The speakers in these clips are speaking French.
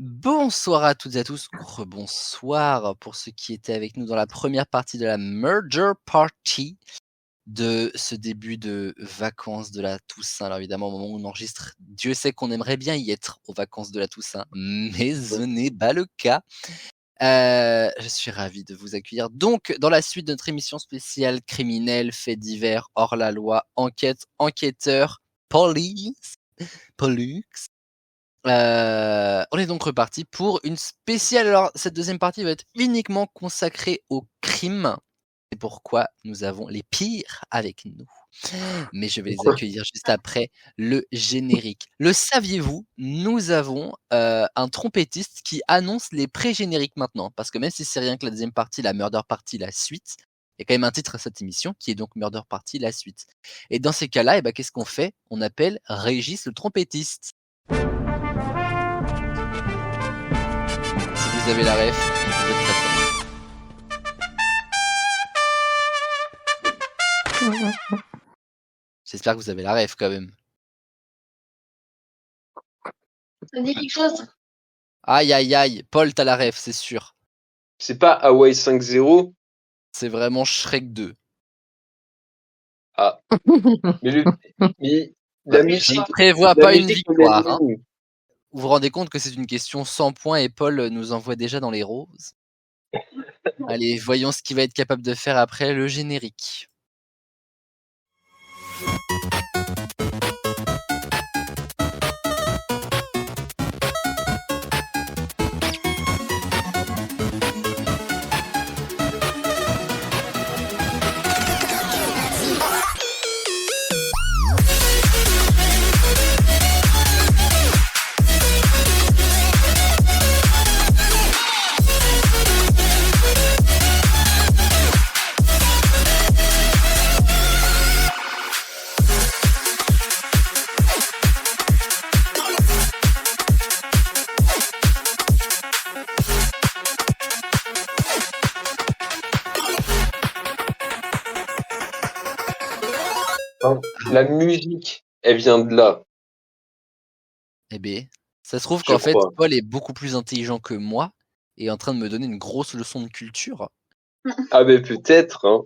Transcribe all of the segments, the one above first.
Bonsoir à toutes et à tous, rebonsoir pour ceux qui étaient avec nous dans la première partie de la Murder Party de ce début de vacances de la Toussaint. Alors évidemment, au moment où on enregistre, Dieu sait qu'on aimerait bien y être aux vacances de la Toussaint, mais ce n'est pas le cas. Je suis ravi de vous accueillir donc dans la suite de notre émission spéciale criminel, faits divers, hors la loi, enquête, enquêteur, police. On est donc reparti pour une spéciale. Alors, cette deuxième partie va être uniquement consacrée au crime. C'est pourquoi nous avons les pires avec nous. Mais je vais les accueillir juste après le générique. Le saviez-vous? Nous avons un trompettiste qui annonce les pré-génériques maintenant. Parce que même si c'est rien que la deuxième partie, la Murder Party, la suite, il y a quand même un titre à cette émission qui est donc Murder Party, la suite. Et dans ces cas-là, eh ben, qu'est-ce qu'on fait? On appelle Régis le trompettiste. Vous avez la ref, vous êtes très fort. J'espère que vous avez la ref quand même. Ça dit quelque chose? Aïe aïe aïe, Paul t'as la ref, c'est sûr. C'est pas Hawaii 5-0? C'est vraiment Shrek 2. Ah. mais la musique, je ne prévois pas une victoire. Hein. Vous vous rendez compte que c'est une question 100 points et Paul nous envoie déjà dans les roses. Allez, voyons ce qu'il va être capable de faire après le générique. La musique, elle vient de là. Eh bien, ça se trouve qu'en fait, Paul est beaucoup plus intelligent que moi et est en train de me donner une grosse leçon de culture. Ah ben peut-être. Hein.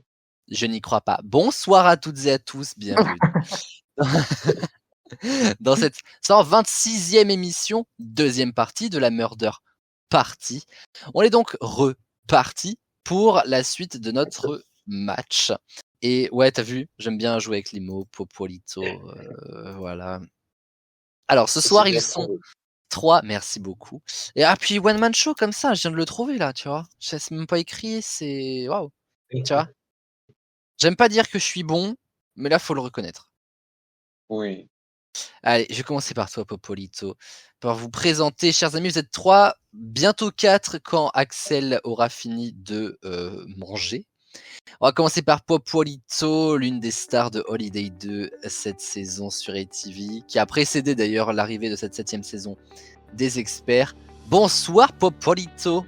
Je n'y crois pas. Bonsoir à toutes et à tous, bienvenue. Dans cette 126e émission, deuxième partie de la Murder Party. On est donc reparti pour la suite de notre match. Et ouais, t'as vu, j'aime bien jouer avec les mots, Popolito, voilà. Alors, ce soir, ils sont 3, merci beaucoup. Et puis One Man Show, comme ça, je viens de le trouver là, tu vois. Je sais même pas écrit, c'est... Waouh, tu vois. J'aime pas dire que je suis bon, mais là, faut le reconnaître. Oui. Allez, je vais commencer par toi, Popolito. Pour vous présenter, chers amis, vous êtes 3, bientôt 4 quand Axel aura fini de manger. On va commencer par Popolito, l'une des stars de Holiday 2 cette saison sur ATV, qui a précédé d'ailleurs l'arrivée de cette 7e saison des experts. Bonsoir Popolito.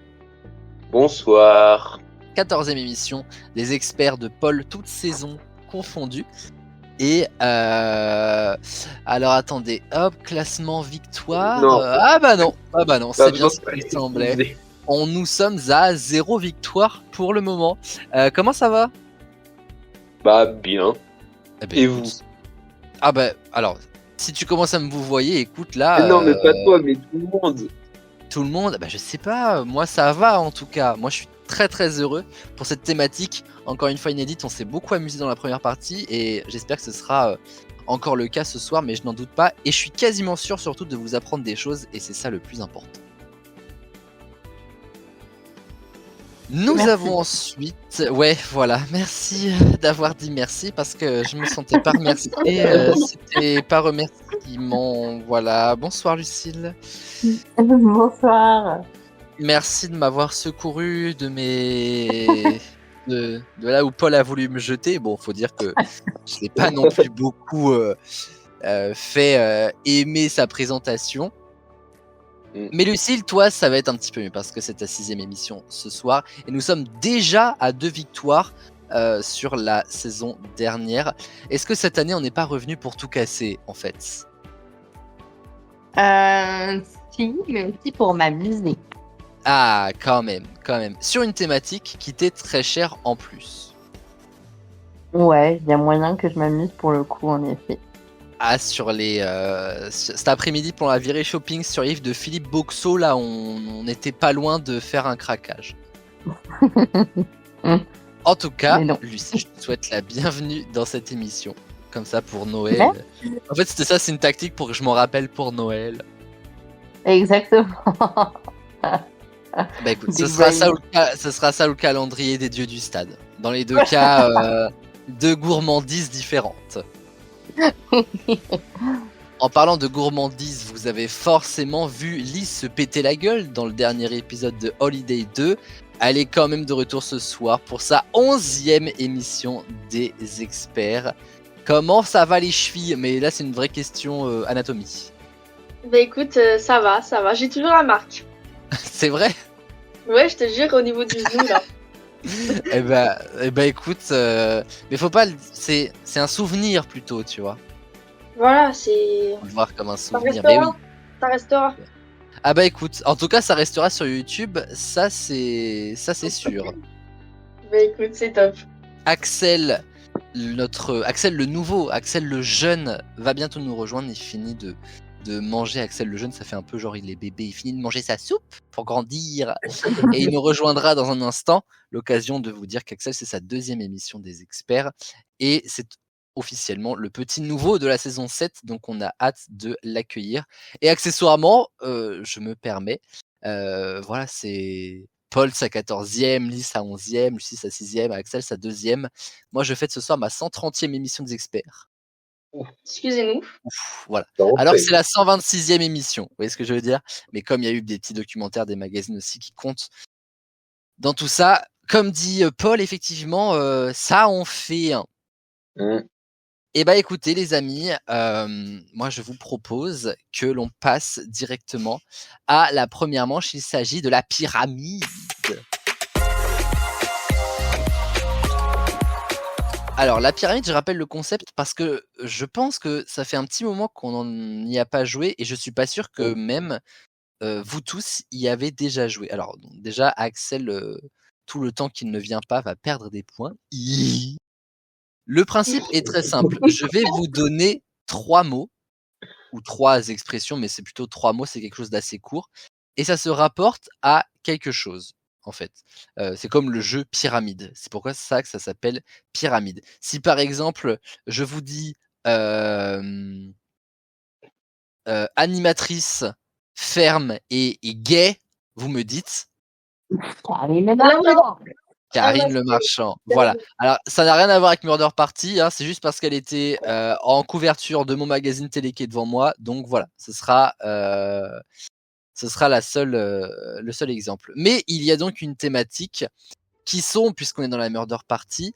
Bonsoir. 14e émission des experts de Paul, toutes saisons confondues. Et alors attendez, hop, classement victoire. Non. Ah bah non, c'est bien ce qu'il semblait. Nous sommes à 0 victoire pour le moment. Comment ça va? Bah bien. Eh ben, et écoute. vous? Ah bah alors, si tu commences à me vous voyer, écoute là. Mais non, mais pas toi, mais tout le monde. Tout le monde, bah je sais pas, moi ça va en tout cas. Moi je suis très très heureux pour cette thématique. Encore une fois inédite, on s'est beaucoup amusé dans la première partie et j'espère que ce sera encore le cas ce soir, mais je n'en doute pas. Et je suis quasiment sûr surtout de vous apprendre des choses et c'est ça le plus important. Nous avons ensuite... Ouais, voilà, merci d'avoir dit merci parce que je me sentais pas remercié. C'était pas remerciement. Voilà, bonsoir Lucille. Bonsoir. Merci de m'avoir secouru de mes... de là où Paul a voulu me jeter. Bon, faut dire que je n'ai pas non plus beaucoup fait aimer sa présentation. Mais Lucille, toi, ça va être un petit peu mieux parce que c'est ta 6e émission ce soir. Et nous sommes déjà à 2 victoires sur la saison dernière. Est-ce que cette année, on n'est pas revenu pour tout casser, en fait? Si, mais aussi pour m'amuser. Ah, quand même. Sur une thématique qui t'est très chère en plus. Ouais, il y a moyen que je m'amuse pour le coup, en effet. Ah, sur les. Cet après-midi, pour la virée shopping sur Yves de Philippe Boxo, là, on était pas loin de faire un craquage. En tout cas, Mais non. Lucie, je te souhaite la bienvenue dans cette émission. Comme ça, pour Noël. Merci. En fait, c'était ça, c'est une tactique pour que je m'en rappelle pour Noël. Exactement. Bah écoute, ce Big sera brain. ça ou le calendrier des dieux du stade. Dans les deux cas, deux gourmandises différentes. En parlant de gourmandise, vous avez forcément vu Lise se péter la gueule dans le dernier épisode de Holiday 2. Elle est quand même de retour ce soir pour sa 11e émission des experts. Comment ça va les chevilles? Mais là c'est une vraie question anatomie. Bah écoute, ça va. J'ai toujours la marque. C'est vrai? Ouais, je te jure, au niveau du genou, là. Eh ben écoute, mais faut pas, c'est un souvenir plutôt, tu vois. Voilà, c'est... Faut le voir comme un Ça souvenir. Mais oui. restera. Ça restera. Ah bah écoute, en tout cas ça restera sur YouTube, ça c'est sûr. Bah écoute, c'est top. Axel, Axel le nouveau, Axel le jeune va bientôt nous rejoindre. Il finit de manger. Axel le jeune, ça fait un peu genre il est bébé, il finit de manger sa soupe pour grandir et il nous rejoindra dans un instant. L'occasion de vous dire qu'Axel c'est sa 2e émission des experts et c'est officiellement le petit nouveau de la saison 7, donc on a hâte de l'accueillir. Et accessoirement, je me permets, voilà, c'est Paul sa 14e, Lise sa 11e, Lucie sa 6e, Axel sa 2e. Moi je fête ce soir ma 130e émission des experts. Excusez-nous. Voilà. Alors que c'est la 126e émission, vous voyez ce que je veux dire? Mais comme il y a eu des petits documentaires, des magazines aussi qui comptent dans tout ça, comme dit Paul, effectivement, ça en fait un. Et bah écoutez les amis, moi je vous propose que l'on passe directement à la première manche. Il s'agit de la pyramide. Alors la pyramide, je rappelle le concept parce que je pense que ça fait un petit moment qu'on n'y a pas joué et je suis pas sûr que même vous tous y avez déjà joué. Alors donc, déjà Axel, tout le temps qu'il ne vient pas, va perdre des points. Le principe est très simple. Je vais vous donner 3 mots ou 3 expressions, mais c'est plutôt 3 mots, c'est quelque chose d'assez court. Et ça se rapporte à quelque chose, en fait. C'est comme le jeu pyramide. C'est pourquoi ça que ça s'appelle pyramide. Si par exemple, je vous dis animatrice, ferme et gay, vous me dites Karine Le Marchand. Voilà. Alors, ça n'a rien à voir avec Murder Party, hein, c'est juste parce qu'elle était en couverture de mon magazine télé qui est devant moi. Donc voilà, ce sera le seul exemple. Mais il y a donc une thématique qui sont, puisqu'on est dans la Murder Party,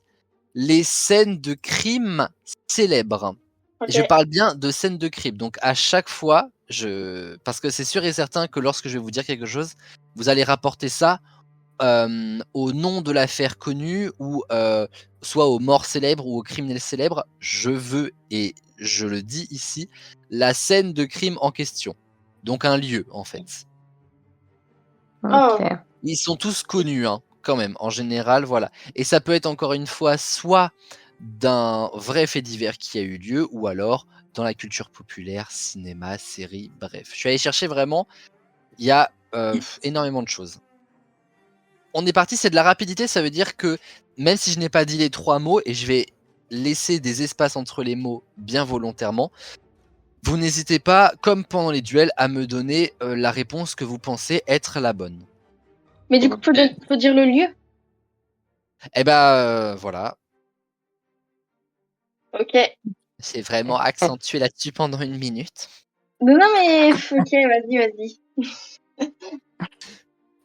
les scènes de crime célèbres. Okay. Je parle bien de scènes de crime. Donc à chaque fois, parce que c'est sûr et certain que lorsque je vais vous dire quelque chose, vous allez rapporter ça au nom de l'affaire connue ou soit aux morts célèbres ou aux criminels célèbres. Je veux, et je le dis ici, la scène de crime en question. Donc un lieu en fait. Okay. Ils sont tous connus hein, quand même en général, voilà. Et ça peut être encore une fois soit d'un vrai fait divers qui a eu lieu ou alors dans la culture populaire, cinéma, série, bref. Je suis allé chercher vraiment, il y a énormément de choses. On est parti, c'est de la rapidité, ça veut dire que même si je n'ai pas dit les 3 mots et je vais laisser des espaces entre les mots bien volontairement, vous n'hésitez pas, comme pendant les duels, à me donner la réponse que vous pensez être la bonne. Mais du coup, faut dire le lieu. Eh ben, voilà. Ok. J'ai vraiment accentué là-dessus pendant 1 minute. Non, mais ok, vas-y.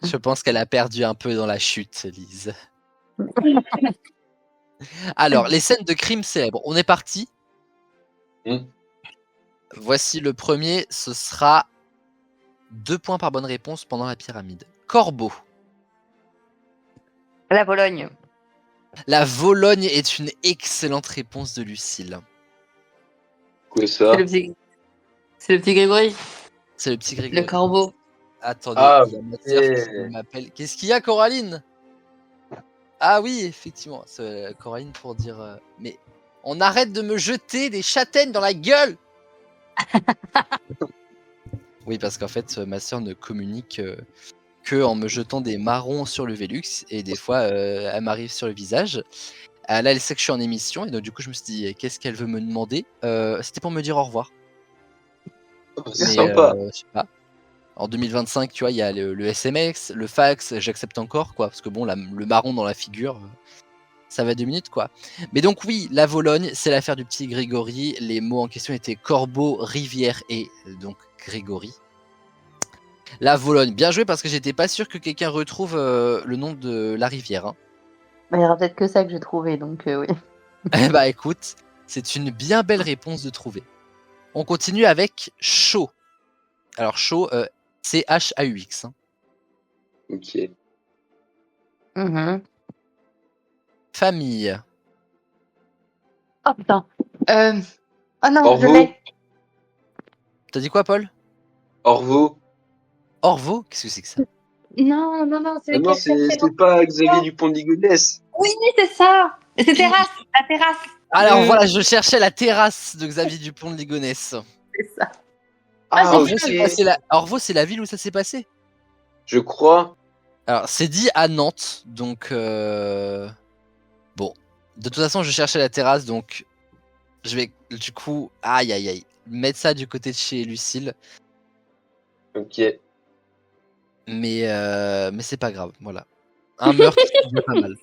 Je pense qu'elle a perdu un peu dans la chute, Lise. Alors, les scènes de crime célèbres. On est parti. Voici le premier. Ce sera 2 points par bonne réponse pendant la pyramide. Corbeau. La Pologne. La Vologne est une excellente réponse de Lucille. Quoi ça? C'est le petit Grégory. C'est le petit Grégory. Le corbeau. Attendez, Ah, il y a ma sœur qui ok. m'appelle. Qu'est-ce qu'il y a, Coraline? Ah oui, effectivement, c'est Coraline pour dire. Mais on arrête de me jeter des châtaignes dans la gueule. Oui, parce qu'en fait, ma sœur ne communique que en me jetant des marrons sur le Velux et des fois, elle m'arrive sur le visage. Là, elle sait que je suis en émission et donc du coup, je me suis dit, qu'est-ce qu'elle veut me demander? C'était pour me dire au revoir. C'est Mais sympa. je sais pas. En 2025, tu vois, il y a le SMS, le fax, j'accepte encore, quoi. Parce que bon, le marron dans la figure, ça va 2 minutes, quoi. Mais donc oui, la Vologne, c'est l'affaire du petit Grégory. Les mots en question étaient corbeau, rivière et donc Grégory. La Vologne, bien joué parce que j'étais pas sûr que quelqu'un retrouve le nom de la rivière. Hein. Bah, il y aura peut-être que ça que j'ai trouvé, donc oui. Eh bah écoute, c'est une bien belle réponse de trouver. On continue avec chaud. Alors chaud, C-H-A-U-X. Hein. Ok. Mhm. Famille. Oh putain. Oh non, je Orvo. l'ai. T'as dit quoi, Paul? Orvo. Orvo? Qu'est-ce que c'est que ça? Non, c'est Ah non, c'est pas Xavier Dupont de Ligonnès. Oui, c'est ça. C'est terrasse. La terrasse. Alors voilà, je cherchais la terrasse de Xavier Dupont de Ligonnès. C'est ça. Ah, Orvo, ok. Orvo, c'est la ville où ça s'est passé? Je crois. Alors, c'est dit à Nantes, donc... Bon, de toute façon, je cherchais la terrasse, donc je vais, du coup, aïe, mettre ça du côté de chez Lucille. Ok. Mais c'est pas grave, voilà. Un meurtre, c'est déjà pas mal.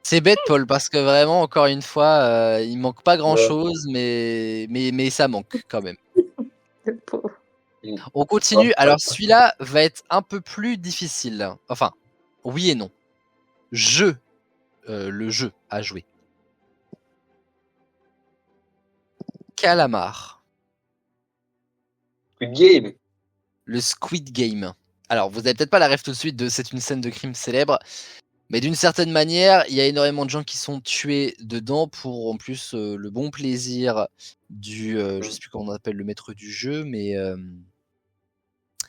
C'est bête, Paul, parce que vraiment, encore une fois, il manque pas grand-chose, mais ça manque quand même. Le pauvre. On continue. Alors, celui-là va être un peu plus difficile. Enfin, oui et non. Le jeu à jouer. Calamar. Good game. Le Squid Game. Alors, vous avez peut-être pas la rêve tout de suite de c'est une scène de crime célèbre, mais d'une certaine manière, il y a énormément de gens qui sont tués dedans pour en plus le bon plaisir du, je sais plus comment on appelle le maître du jeu, mais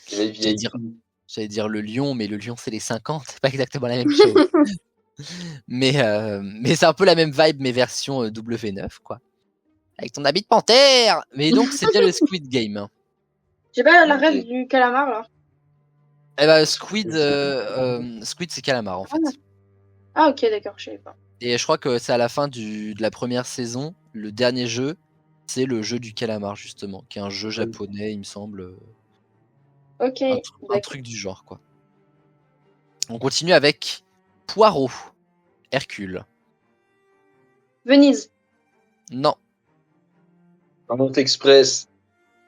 j'allais dire le lion, mais le lion c'est les 50, c'est pas exactement la même chose. mais c'est un peu la même vibe, mais version W9 quoi. Avec ton habit de panthère. Mais donc c'est bien le Squid Game. Hein. J'ai pas la rêve du calamar là. Eh ben Squid c'est calamar en fait. Ah ok, d'accord, je savais pas. Et je crois que c'est à la fin de la première saison, le dernier jeu, c'est le jeu du calamar justement, qui est un jeu japonais, il me semble. Ok. Un truc du genre quoi. On continue avec Poirot, Hercule. Venise. Non. Orient Express.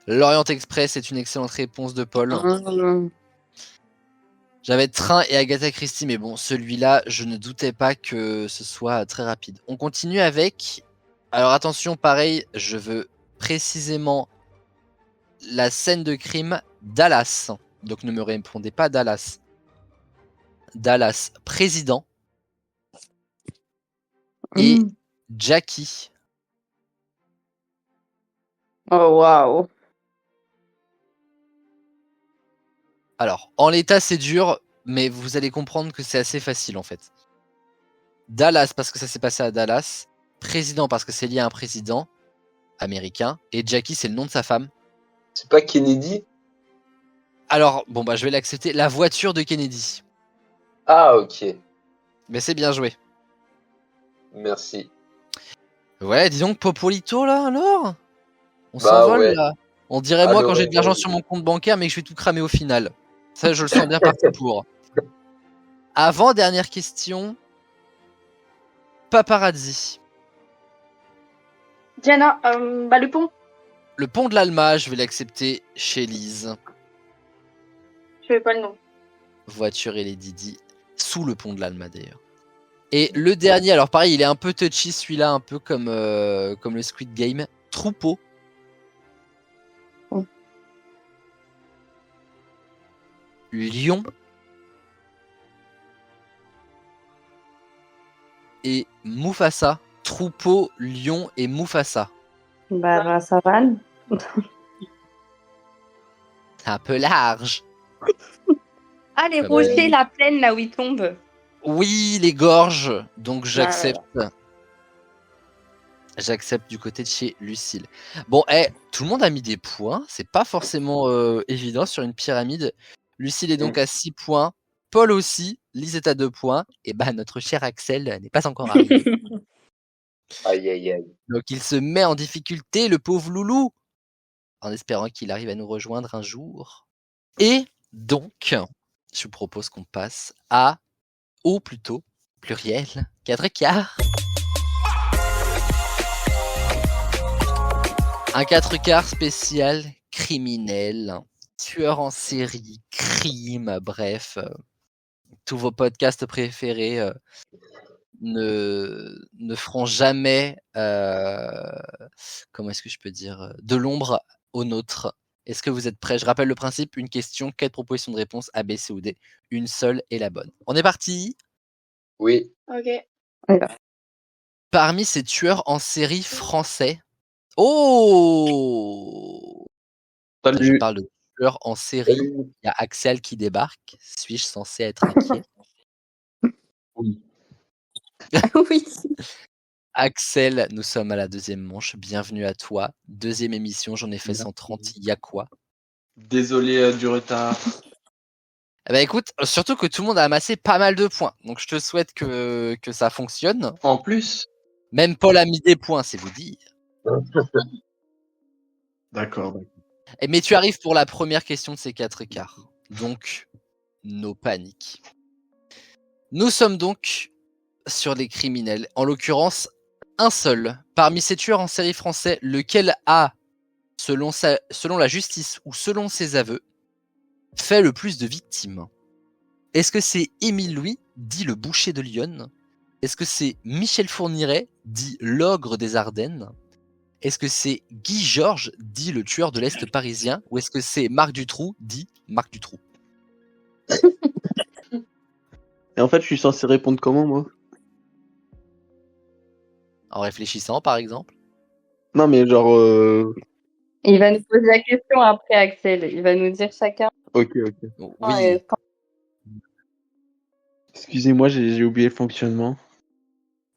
L'Orient Express est une excellente réponse de Paul. Mhm. J'avais Train et Agatha Christie, mais bon, celui-là, je ne doutais pas que ce soit très rapide. On continue avec... Alors attention, pareil, je veux précisément la scène de crime Dallas. Donc ne me répondez pas Dallas. Dallas, président. Et Jackie. Oh waouh. Alors, en l'état, c'est dur, mais vous allez comprendre que c'est assez facile en fait. Dallas, parce que ça s'est passé à Dallas. Président, parce que c'est lié à un président américain. Et Jackie, c'est le nom de sa femme. C'est pas Kennedy? Alors, bon, bah, je vais l'accepter. La voiture de Kennedy. Ah, ok. Mais c'est bien joué. Merci. Ouais, dis donc, Popolito, là, alors on Bah, s'envole, ouais. là. On dirait, moi, quand j'ai de l'argent sur mon compte bancaire, mais que je vais tout cramer au final. Ça, je le sens bien parti pour. Avant, dernière question. Paparazzi. Diana, le pont. Le pont de l'Alma, je vais l'accepter chez Lise. Je savais pas le nom. Voiture et les Didi. Sous le pont de l'Alma, d'ailleurs. Et le dernier, alors pareil, il est un peu touchy, celui-là, un peu comme le Squid Game. Troupeau. Lion. Et Mufasa. Troupeau, lion et Mufasa. Bah, savane. un peu large. Ah, les Quand rochers, même. la plaine, là où ils tombent. Oui, les gorges. Donc j'accepte. J'accepte du côté de chez Lucille. Bon, tout le monde a mis des points. C'est pas forcément évident sur une pyramide. Lucille est donc à 6 points. Paul aussi. Lise est à 2 points. Et bah, notre cher Axel n'est pas encore arrivé. Aïe, aïe, aïe. Donc il se met en difficulté, le pauvre loulou, en espérant qu'il arrive à nous rejoindre un jour. Et donc, je vous propose qu'on passe au plutôt pluriel, 4 quarts. Un 4 quarts spécial criminel, tueur en série, crime, bref, tous vos podcasts préférés ne feront jamais, comment est-ce que je peux dire, de l'ombre au nôtre. Est-ce que vous êtes prêts? Je rappelle le principe, une question, 4 propositions de réponse A, B, C ou D. Une seule est la bonne. On est parti? Oui. Ok. Parmi ces tueurs en série français... Oh! Je Salut. parle de tueurs en série. Il y a Axel qui débarque. Suis-je censé être inquiet? Oui. Oui. Axel, nous sommes à la deuxième manche. Bienvenue à toi. Deuxième émission, j'en ai fait 130. Il y a quoi? Désolé du retard. Eh ben écoute, surtout que tout le monde a amassé pas mal de points. Donc je te souhaite que ça fonctionne. En plus. Même Paul a mis des points, c'est vous dire. D'accord. Mais tu arrives pour la première question de ces 4 quarts. Donc, no panique. Nous sommes donc sur les criminels. En l'occurrence, un seul. Parmi ces tueurs en série français, lequel a, selon la justice ou selon ses aveux, fait le plus de victimes? Est-ce que c'est Émile Louis, dit le boucher de Lyon? Est-ce que c'est Michel Fourniret, dit l'ogre des Ardennes? Est-ce que c'est Guy Georges, dit le tueur de l'Est parisien? Ou est-ce que c'est Marc Dutroux, dit Marc Dutroux? Et en fait, je suis censé répondre comment, moi? En réfléchissant, par exemple? Non, mais genre... Il va nous poser la question après, Axel. Il va nous dire chacun. Ok. Oui. Excusez-moi, j'ai oublié le fonctionnement.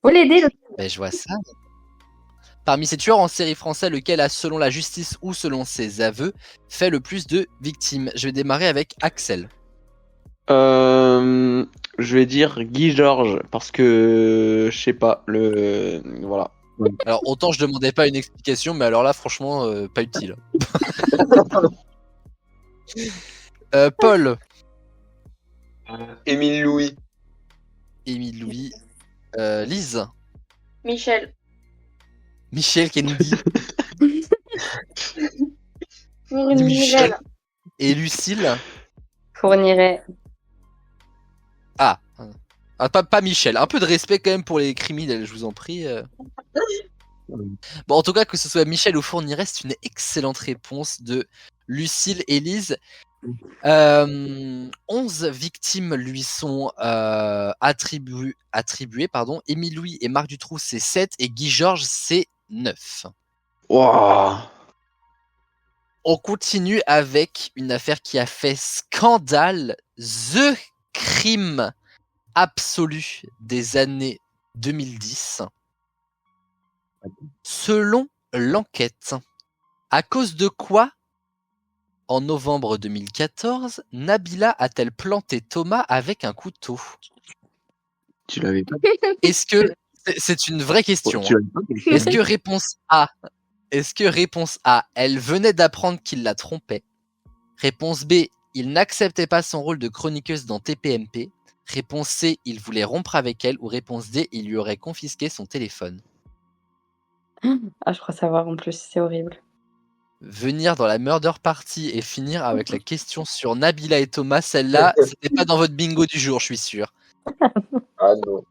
Faut l'aider, le... Ben, je vois ça. Parmi ces tueurs en série français, lequel a, selon la justice ou selon ses aveux, fait le plus de victimes? Je vais démarrer avec Axel. Je vais dire Guy Georges, parce que... Je sais pas, voilà. Alors, autant je demandais pas une explication, mais alors là, franchement, pas utile. Paul. Émile Louis. Émile Louis. Lise. Michel. Michel Kennedy. Fourniret. Et Lucille. Fournirait. Ah, pas Michel. Un peu de respect quand même pour les criminels, je vous en prie. Bon, en tout cas, que ce soit Michel ou Fourniret, c'est une excellente réponse de Lucille et Lise. 11 victimes lui sont attribuées. Émile Louis et Marc Dutroux, c'est 7. Et Guy Georges, c'est 9. Wow. On continue avec une affaire qui a fait scandale. The crime absolu des années 2010. Selon l'enquête, à cause de quoi, en novembre 2014, Nabila a-t-elle planté Thomas avec un couteau? Tu l'avais pas? Est-ce que c'est une vraie question? Tu l'avais pas? Est-ce que réponse A, elle venait d'apprendre qu'il la trompait? Réponse B, il n'acceptait pas son rôle de chroniqueuse dans TPMP. Réponse C, il voulait rompre avec elle. Ou réponse D, il lui aurait confisqué son téléphone. Ah, je crois savoir en plus, c'est horrible. Venir dans la murder party et finir avec la question sur Nabila et Thomas, celle-là, c'était pas dans votre bingo du jour, je suis sûr. Ah non.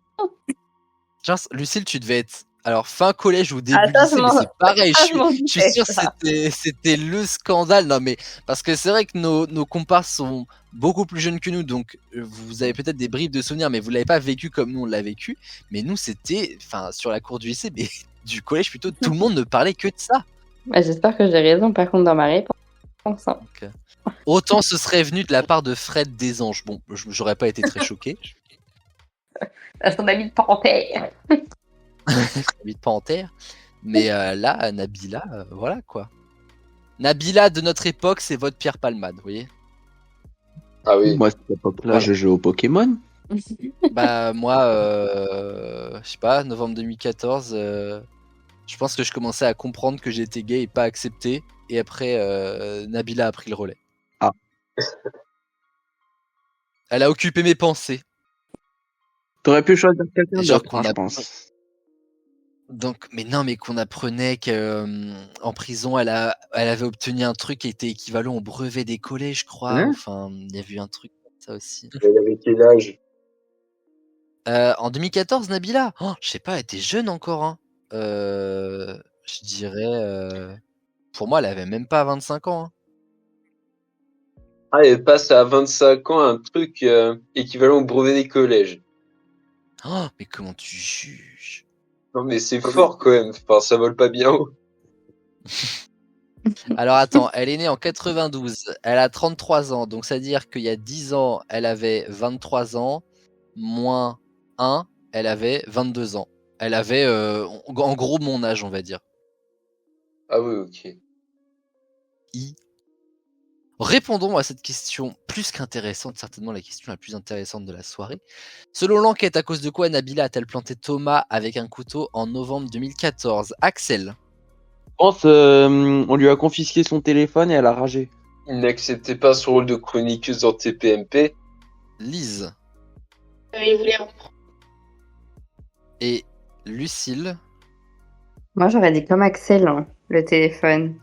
Tiens, Lucille, tu devais être... Alors, fin collège ou début Attends, lycée, mais c'est pareil, je suis sûr ça. que c'était le scandale. Non, mais parce que c'est vrai que nos comparses sont beaucoup plus jeunes que nous, donc vous avez peut-être des bribes de souvenirs, mais vous l'avez pas vécu comme nous on l'a vécu. Mais nous, c'était, enfin, sur la cour du lycée, mais du collège plutôt, tout le monde ne parlait que de ça. Bah, j'espère que j'ai raison, par contre, dans ma réponse. Donc, Autant ce serait venu de la part de Fred Desanges. Bon, j'aurais pas été très choqué. À son ami de panthère. Vite pas en terre. Mais là, Nabila, voilà quoi. Nabila de notre époque, c'est votre Pierre Palmade, vous voyez. Ah oui. Moi, à cette époque-là, je joue au Pokémon. Bah moi, je sais pas, novembre 2014, je pense que je commençais à comprendre que j'étais gay et pas accepté. Et après, Nabila a pris le relais. Ah. Elle a occupé mes pensées. T'aurais pu choisir quelqu'un Genre d'autre, qu'on je a- pense. Donc, mais non, mais qu'on apprenait qu'en prison, elle avait obtenu un truc qui était équivalent au brevet des collèges, je crois. Hein Enfin, il y a eu un truc comme ça aussi. Elle avait quel âge? En 2014, Nabila, oh, je sais pas, elle était jeune encore. Hein. Je dirais, pour moi, elle avait même pas 25 ans. Hein. Ah, elle passe à 25 ans un truc équivalent au brevet des collèges. Oh, mais comment tu juges? Non, mais c'est fort quand même. Enfin, ça vole pas bien haut. Alors attends, elle est née en 92, elle a 33 ans, donc ça veut dire qu'il y a 10 ans, elle avait 23 ans, moins 1, elle avait 22 ans. Elle avait en gros mon âge, on va dire. Ah oui, ok. Répondons à cette question plus qu'intéressante, certainement la question la plus intéressante de la soirée. Selon l'enquête, à cause de quoi Nabila a-t-elle planté Thomas avec un couteau en novembre 2014? Axel. Je pense on lui a confisqué son téléphone et elle a ragé. Il n'acceptait pas son rôle de chroniqueuse dans TPMP. Lise. Il voulait rompre. Et Lucille. Moi, j'aurais dit comme Axel, hein, le téléphone.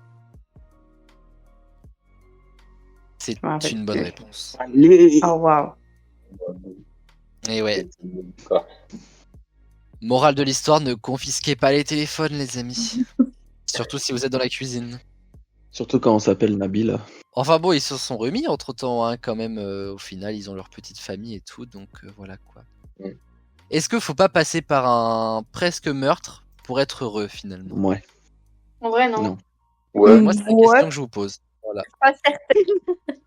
C'est me rappelle une bonne plus. réponse. Allez. Oh, waouh. Et ouais, Quoi. morale de l'histoire, ne confisquez pas les téléphones, les amis. Surtout si vous êtes dans la cuisine. Surtout quand on s'appelle Nabila. Enfin bon, ils se sont remis entre temps, hein, quand même. Au final, ils ont leur petite famille et tout, donc voilà quoi. Mm. Est-ce qu'il faut pas passer par un presque meurtre pour être heureux finalement? Ouais. En vrai, non. Non. Ouais. Moi, c'est la Ouais. question que je vous pose. Voilà. Pas certaine.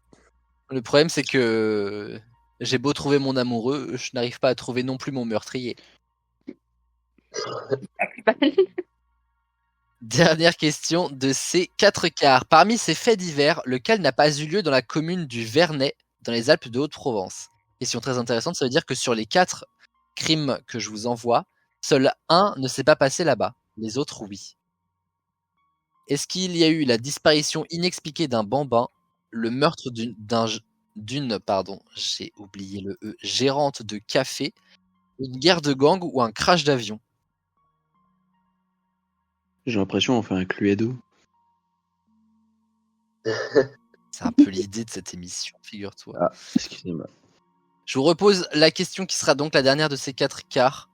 Le problème, c'est que j'ai beau trouver mon amoureux, je n'arrive pas à trouver non plus mon meurtrier. Dernière question de ces 4 quarts. Parmi ces faits divers, lequel n'a pas eu lieu dans la commune du Vernet, dans les Alpes de Haute-Provence? Question très intéressante, ça veut dire que sur les 4 crimes que je vous envoie, seul un ne s'est pas passé là-bas. Les autres, oui. Est-ce qu'il y a eu la disparition inexpliquée d'un bambin, le meurtre d'une, j'ai oublié le E, gérante de café, une guerre de gang ou un crash d'avion? J'ai l'impression qu'on fait un Cluedo. C'est un peu l'idée de cette émission, figure-toi. Ah, excusez-moi. Je vous repose la question qui sera donc la dernière de ces 4 quarts.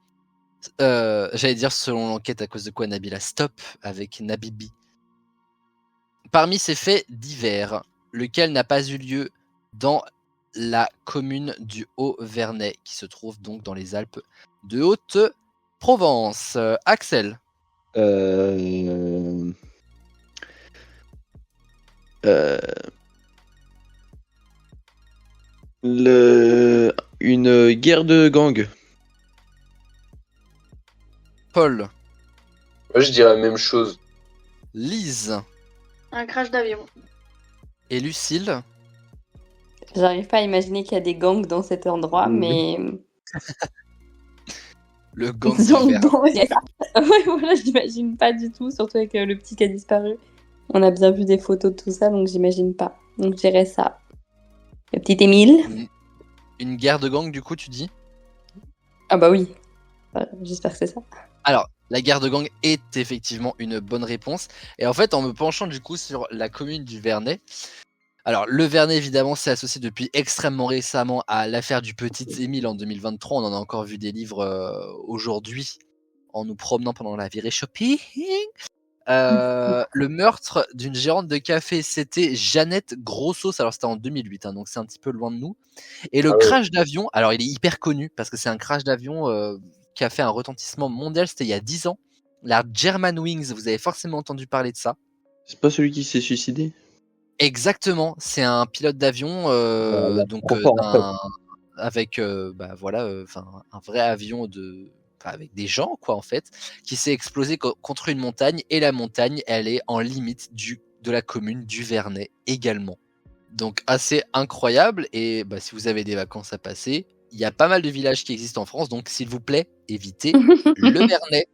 J'allais dire selon l'enquête à cause de quoi Nabila stop avec Nabibi. Parmi ces faits divers, lequel n'a pas eu lieu dans la commune du Haut-Vernay, qui se trouve donc dans les Alpes de Haute-Provence? Axel. Une guerre de gang. Paul. Moi, je dirais la même chose. Lise. Un crash d'avion. Et Lucille. J'arrive pas à imaginer qu'il y a des gangs dans cet endroit, mais. Le gang Dans- d'hiver. dans- Ouais, voilà, j'imagine pas du tout, surtout avec le petit qui a disparu. On a bien vu des photos de tout ça, donc j'imagine pas. Donc je dirais ça. Le petit Émile. Une guerre de gang, du coup, tu dis? Ah bah oui. J'espère que c'est ça. Alors, la guerre de gang est effectivement une bonne réponse. Et en fait, en me penchant du coup sur la commune du Vernet, alors le Vernet évidemment c'est associé depuis extrêmement récemment à l'affaire du petit Émile en 2023. On en a encore vu des livres aujourd'hui en nous promenant pendant la virée shopping. Le meurtre d'une gérante de café, c'était Jeannette Grossos. Alors c'était en 2008, hein, donc c'est un petit peu loin de nous. Et le Ah ouais. crash d'avion, alors il est hyper connu parce que c'est un crash d'avion qui a fait un retentissement mondial. C'était il y a 10 ans. La Germanwings, vous avez forcément entendu parler de ça. C'est pas celui qui s'est suicidé? Exactement, c'est un pilote d'avion, Voilà, donc trop fort, en fait. avec un vrai avion avec des gens quoi en fait, qui s'est explosé contre une montagne et la montagne elle est en limite de la commune du Vernet également. Donc assez incroyable et si vous avez des vacances à passer, il y a pas mal de villages qui existent en France donc s'il vous plaît évitez le Vernet.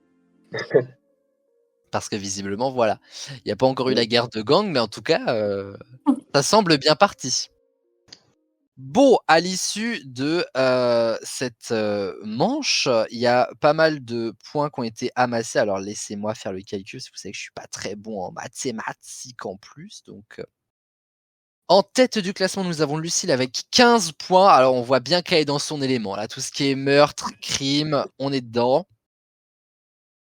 Parce que visiblement, voilà, il n'y a pas encore eu la guerre de gang, mais en tout cas, ça semble bien parti. Bon, à l'issue de cette manche, il y a pas mal de points qui ont été amassés. Alors, laissez-moi faire le calcul, si vous savez que je suis pas très bon en mathématiques en plus. Donc, en tête du classement, nous avons Lucille avec 15 points. Alors, on voit bien qu'elle est dans son élément. Là, tout ce qui est meurtre, crime, on est dedans.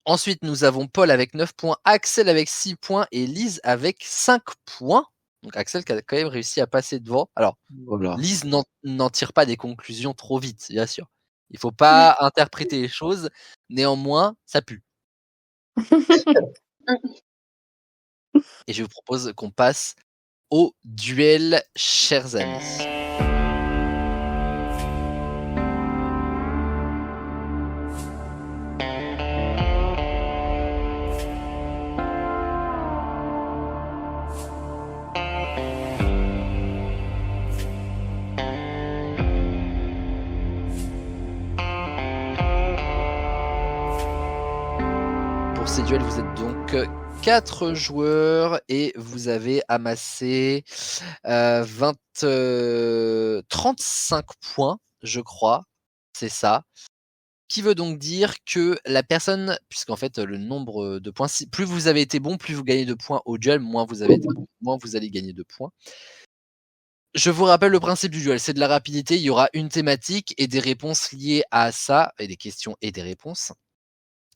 Ensuite, nous avons Paul avec 9 points, Axel avec 6 points et Lise avec 5 points. Donc Axel qui a quand même réussi à passer devant. Alors, Voilà. Lise n'en tire pas des conclusions trop vite, bien sûr. Il faut pas interpréter les choses. Néanmoins, ça pue. Et je vous propose qu'on passe au duel, chers amis. Pour ces duels, vous êtes donc 4 joueurs et vous avez amassé 35 points, je crois. C'est ça. Qui veut donc dire que la personne, puisqu'en fait le nombre de points, plus vous avez été bon, plus vous gagnez de points au duel, moins vous avez été bon, moins vous allez gagner de points. Je vous rappelle le principe du duel, c'est de la rapidité, il y aura une thématique et des réponses liées à ça, et des questions et des réponses.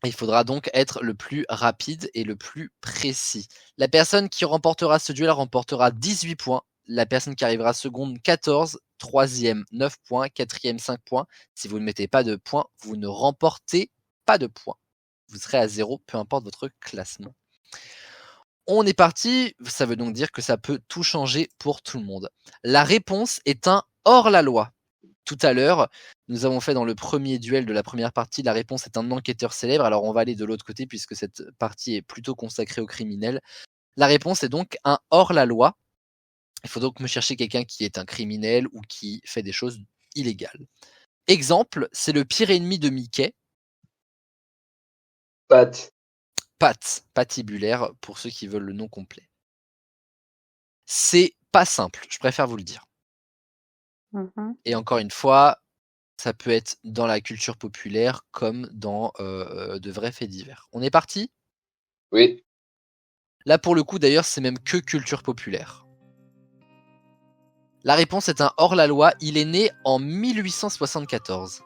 Il faudra donc être le plus rapide et le plus précis. La personne qui remportera ce duel remportera 18 points. La personne qui arrivera seconde, 14. Troisième, 9 points. Quatrième, 5 points. Si vous ne mettez pas de points, vous ne remportez pas de points. Vous serez à 0, peu importe votre classement. On est parti. Ça veut donc dire que ça peut tout changer pour tout le monde. La réponse est un hors-la-loi. Tout à l'heure, nous avons fait dans le premier duel de la première partie, la réponse est un enquêteur célèbre. Alors on va aller de l'autre côté puisque cette partie est plutôt consacrée aux criminels. La réponse est donc un hors-la-loi. Il faut donc me chercher quelqu'un qui est un criminel ou qui fait des choses illégales. Exemple, c'est le pire ennemi de Mickey. Pat. Patibulaire pour ceux qui veulent le nom complet. C'est pas simple, je préfère vous le dire. Et encore une fois, ça peut être dans la culture populaire comme dans de vrais faits divers. On est parti ? Oui. Là, pour le coup, d'ailleurs, c'est même que culture populaire. La réponse est un hors-la-loi. Il est né en 1874.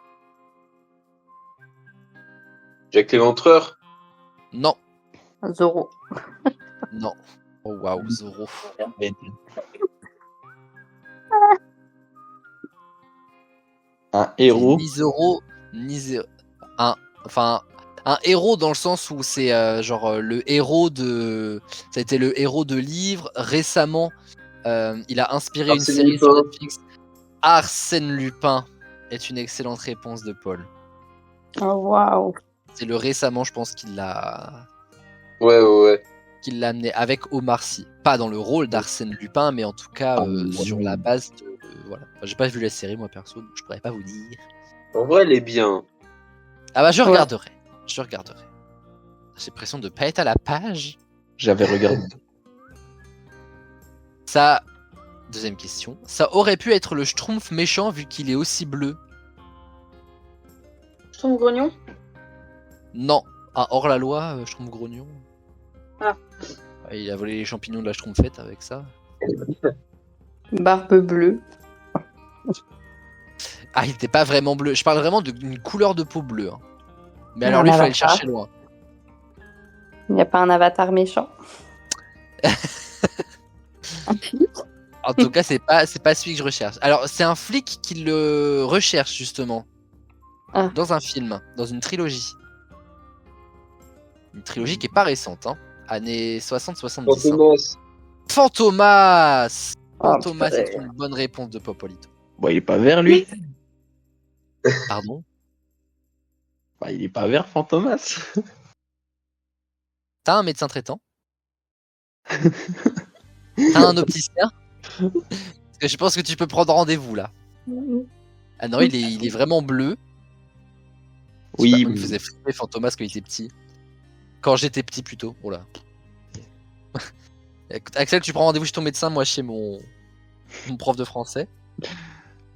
Jack l'Éventreur. Non. Zorro. Non. Oh waouh, Zorro. Un héros. Ni Zorro, ni Zero. Un héros dans le sens où c'est le héros de. Ça a été le héros de livres. Récemment, il a inspiré une Arsène série Lupin. sur Netflix. Arsène Lupin est une excellente réponse de Paul. Oh waouh. C'est le récemment, je pense, qu'il l'a amené avec Omar Sy. Pas dans le rôle d'Arsène Lupin, mais en tout cas sur la base de. Voilà. Enfin, j'ai pas vu la série, moi perso, donc je pourrais pas vous dire. En vrai, elle est bien. Ah bah, je regarderai. J'ai l'impression de pas être à la page. J'avais regardé. Ça. Deuxième question. Ça aurait pu être le Schtroumpf méchant vu qu'il est aussi bleu. Schtroumpf grognon. Non. Un hors-la-loi, Schtroumpf grognon. Ah. Ouais, il a volé les champignons de la Schtroumpfette avec ça. Barbe bleue. Ah, il était pas vraiment bleu. Je parle vraiment d'une couleur de peau bleue. Hein. Mais alors lui, il fallait le chercher loin. Il n'y a pas un avatar méchant. En tout cas, c'est pas celui que je recherche. Alors, c'est un flic qui le recherche, justement. Ah. Dans un film, dans une trilogie. Une trilogie qui est pas récente, hein. Années 60-70. Hein. Fantomas. Oh, Fantomas purée. est une bonne réponse de Popolito. Bon, il est pas vert, lui. Pardon. Bah, il est pas vert, Fantomas. T'as un médecin traitant? T'as un opticien? Parce que je pense que tu peux prendre rendez-vous là. Ah non, il est vraiment bleu. Je sais Oui, pas, il me mais- faisait flipper Fantomas quand il était petit. Quand j'étais petit plutôt. Oh là. Écoute, Axel, tu prends rendez-vous chez ton médecin, moi chez mon prof de français.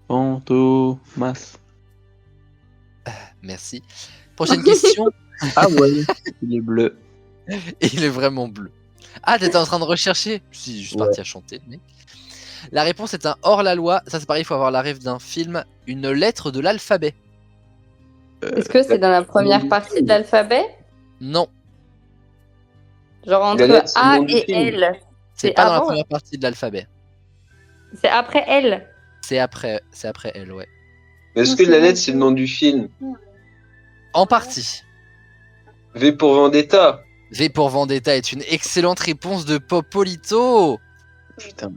Fantomas. Merci. Prochaine question. Ah ouais, il est bleu. Et il est vraiment bleu. Ah, t'étais en train de rechercher? Si, juste Ouais. parti à chanter, le mec. La réponse est un hors-la-loi. Ça, c'est pareil, il faut avoir la rêve d'un film. Une lettre de l'alphabet. Est-ce que c'est dans la première partie de l'alphabet? Non, Genre entre lettre, c'est le A nom du et film. L. c'est C'est pas dans la avant. première partie de l'alphabet. C'est après L. C'est après elle, ouais. Mais est-ce Non, que c'est la vrai. lettre, c'est le nom du film? En partie. V pour Vendetta. V pour Vendetta est une excellente réponse de Popolito. Putain.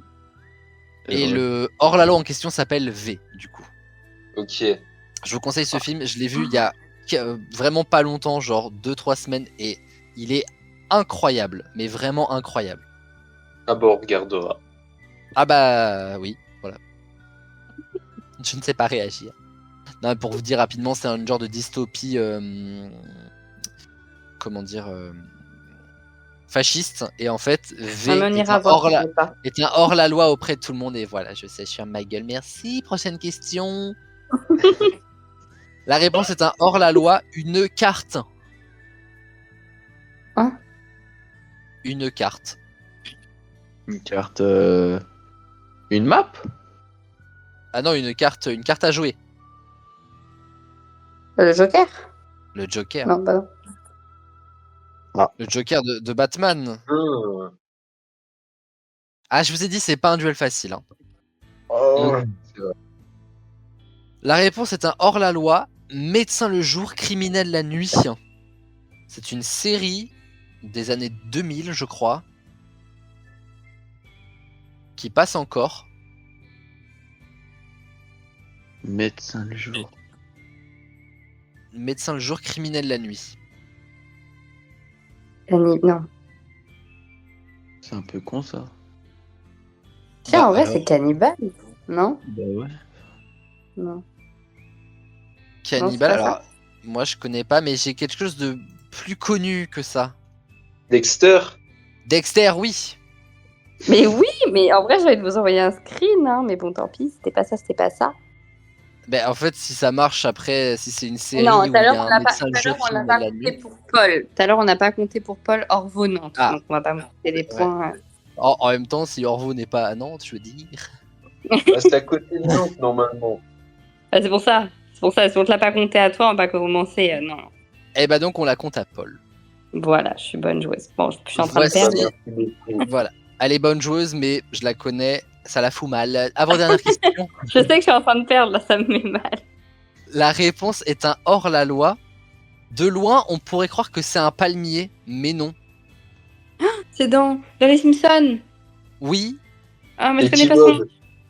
Et le hors-la-loi en question s'appelle V, du coup. Ok. Je vous conseille ce film, je l'ai vu il y a vraiment pas longtemps, genre 2-3 semaines, et il est incroyable, mais vraiment incroyable. Ah bon, on regardera. Ah bah oui, voilà. Je ne sais pas réagir. Non, pour vous dire rapidement, c'est un genre de dystopie, comment dire, fasciste, et en fait, V Ah, mais on est ira un voir. hors-la- je sais pas. est un hors-la-loi auprès de tout le monde, et voilà, je sais, je suis à ma gueule, merci. Prochaine question. La réponse est un hors-la-loi, une carte. Hein? Une carte. Une carte. Une map? Ah non, une carte à jouer. Le Joker? Le Joker. Non, bah non. Le Joker de Batman. Ah. Ah, je vous ai dit, c'est pas un duel facile. Hein. Oh. La réponse est un hors-la-loi, médecin le jour, criminel la nuit. C'est une série des années 2000, je crois, qui passe encore. Médecin le jour. Médecin le jour, criminel la nuit. Non. C'est un peu con ça. Tiens, Bah, en vrai, alors. c'est Cannibal. Non? Bah ouais. Non. Cannibal, Non, c'est pas alors, moi je connais pas, mais j'ai quelque chose de plus connu que ça. Dexter. Dexter, oui. Mais oui, mais en vrai, je vais vous envoyer un screen, hein. Mais bon, tant pis, c'était pas ça, c'était pas ça. Ben, en fait, si ça marche après, si c'est une série Non, où il tout à y l'heure, a on un n'a pas, médecin tout le à jour, l'heure, on n'a criminel pas la compté nuit. pour Paul. Tout à l'heure, on n'a pas compté pour Paul Orvo Nantes. Ah. Donc, on va pas compter les points. En même temps, si Orvo n'est pas à Nantes, je veux dire. Bah, c'est à côté de Nantes, normalement. Ah, c'est pour ça. C'est pour ça. Si on te l'a pas compté à toi, on va pas commencer. Non. Eh ben donc, on la compte à Paul. Voilà, je suis bonne joueuse. Bon, je suis en train Voici. de perdre. Merci beaucoup. Voilà. Elle est bonne joueuse, mais je la connais, ça la fout mal. Avant-dernière question. Je sais que je suis en train de perdre, là, ça me met mal. La réponse est un hors-la-loi. De loin, on pourrait croire que c'est un palmier, mais non. C'est dans les Simpsons. Oui, Ah, mais je Et connais pas T-Bob. son.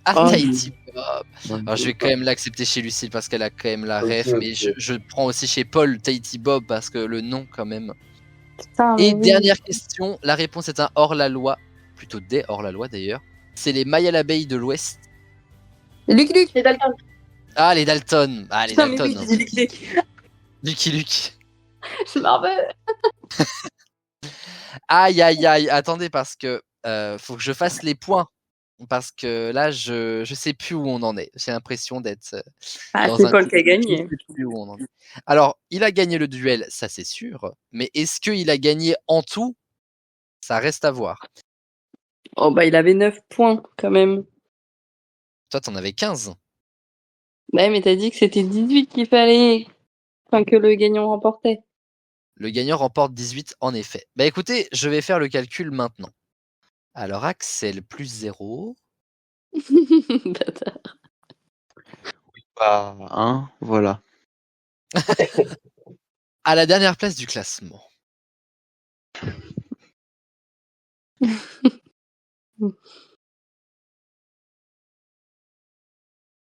ah, Oh. Tahiti Bob. Alors, je vais quand même l'accepter chez Lucille parce qu'elle a quand même la Ok, ref, mais ok. je prends aussi chez Paul Tahiti Bob parce que le nom quand même. Putain, mais Et oui. dernière question, la réponse est un hors-la-loi, plutôt des hors-la-loi d'ailleurs. C'est les Maya l'abeille de l'Ouest. Luc. Les Dalton. Ah, les Dalton. Ah, les Putain, mais Dalton. oui, j'ai dit Luc. Lucky Luke. Je m'en veux. Aïe, aïe, aïe. Attendez, parce que faut que je fasse les points. Parce que là, je sais plus où on en est. J'ai l'impression d'être Ah, dans c'est un Paul coup- qui a gagné. Je sais plus où on en est. Alors, il a gagné le duel, ça c'est sûr. Mais est-ce qu'il a gagné en tout? Ça reste à voir. Oh, bah, il avait 9 points, quand même. Toi, t'en avais 15. Ouais, mais t'as dit que c'était 18 qu'il fallait. Enfin, que le gagnant remportait. Le gagnant remporte 18 en effet. Bah écoutez, je vais faire le calcul maintenant. Alors, Axel plus 0. Bâtard. Bah, hein, voilà. À la dernière place du classement.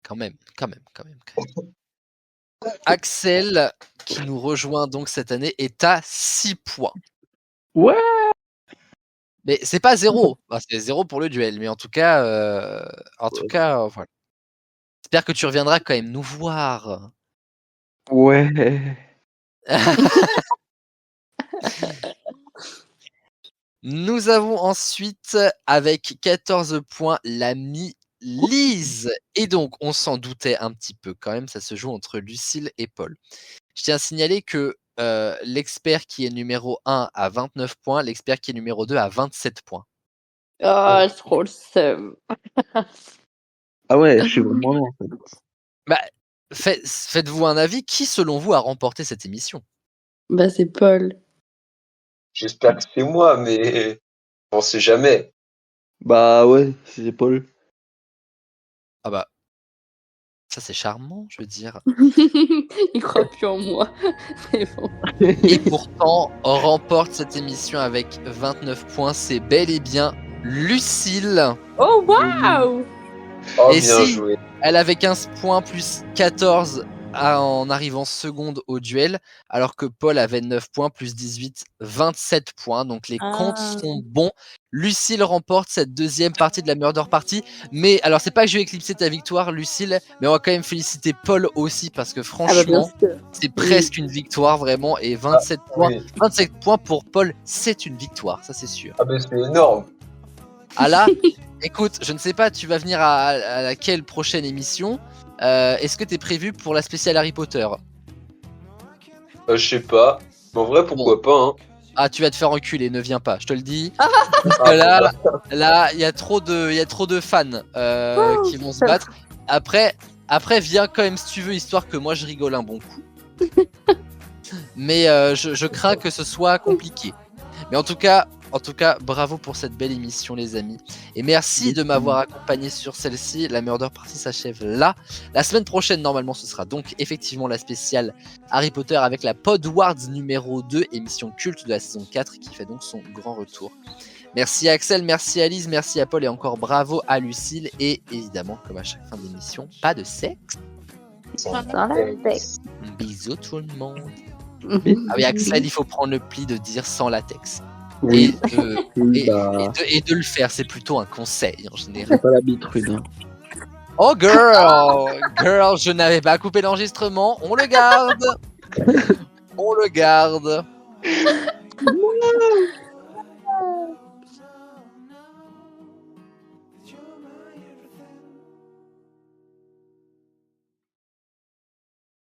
Quand même. Axel, qui nous rejoint donc cette année, est à 6 points. Ouais. Mais c'est pas 0. Enfin, c'est 0 pour le duel, mais en tout cas, voilà. J'espère que tu reviendras quand même nous voir. Ouais. Nous avons ensuite, avec 14 points, l'ami Lise. Et donc, on s'en doutait un petit peu quand même, ça se joue entre Lucille et Paul. Je tiens à signaler que l'expert qui est numéro 1 a 29 points, l'expert qui est numéro 2 a 27 points. Oh, c'est trop le seum. Ah ouais, je suis vraiment loin. En fait. Bah, faites-vous un avis, qui selon vous a remporté cette émission? Bah, c'est Paul. J'espère que c'est moi, mais on sait jamais. Bah ouais, c'est Paul. Ah bah, ça c'est charmant, je veux dire. Il croit plus en moi. C'est bon. Et pourtant, remporte cette émission avec 29 points, c'est bel et bien Lucille. Oh, waouh! Oh, Et bien si- joué. Elle avait 15 points plus 14 en arrivant seconde au duel, alors que Paul avait 9 points plus 18, 27 points. Donc les comptes sont bons. Lucille remporte cette deuxième partie de la Murder Party. Mais alors, c'est pas que je vais éclipser ta victoire, Lucille, mais on va quand même féliciter Paul aussi, parce que Ah, bah, bien franchement, sûr. c'est presque une victoire vraiment. Et 27 points. Oui. 27 points pour Paul, c'est une victoire, ça c'est sûr. Ah, mais c'est énorme. Ah là, écoute, je ne sais pas, tu vas venir à laquelle prochaine émission? Est-ce que tu es prévu pour la spéciale Harry Potter? Je sais pas. Mais en vrai, pourquoi pas, hein. Ah, tu vas te faire enculer, ne viens pas, je te le dis. Ah, Là, il y a trop de fans qui vont se battre. Après, viens quand même si tu veux, histoire que moi je rigole un bon coup. Mais je crains que ce soit compliqué. Mais en tout cas, bravo pour cette belle émission, les amis. Et merci de m'avoir accompagné sur celle-ci. La Murder Party s'achève là. La semaine prochaine, normalement, ce sera donc effectivement la spéciale Harry Potter avec la Podwards numéro 2, émission culte de la saison 4, qui fait donc son grand retour. Merci à Axel, merci à Lise, merci à Paul et encore bravo à Lucille. Et évidemment, comme à chaque fin d'émission, pas de sexe. Sans la texte. Bisous tout le monde. Ah oui, Axel, il faut prendre le pli de dire sans latex. Oui. Et Bah, de le faire, c'est plutôt un conseil en général. c'est pas l'habitude. Hein. Oh girl, je n'avais pas coupé l'enregistrement, on le garde. On le garde.